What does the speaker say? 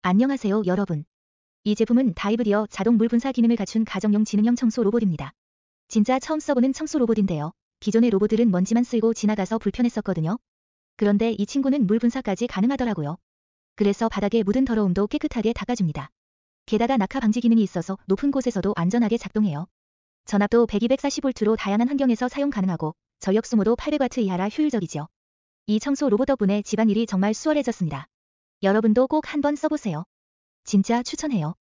안녕하세요 여러분. 이 제품은 다이브리어 자동 물 분사 기능을 갖춘 가정용 지능형 청소 로봇입니다. 진짜 처음 써보는 청소 로봇인데요. 기존의 로봇들은 먼지만 쓸고 지나가서 불편했었거든요. 그런데 이 친구는 물 분사까지 가능하더라고요. 그래서 바닥에 묻은 더러움도 깨끗하게 닦아줍니다. 게다가 낙하 방지 기능이 있어서 높은 곳에서도 안전하게 작동해요. 전압도 100-240V로 다양한 환경에서 사용 가능하고 전력 소모도 800W 이하라 효율적이죠. 이 청소 로봇 덕분에 집안일이 정말 수월해졌습니다. 여러분도 꼭 한번 써보세요. 진짜 추천해요.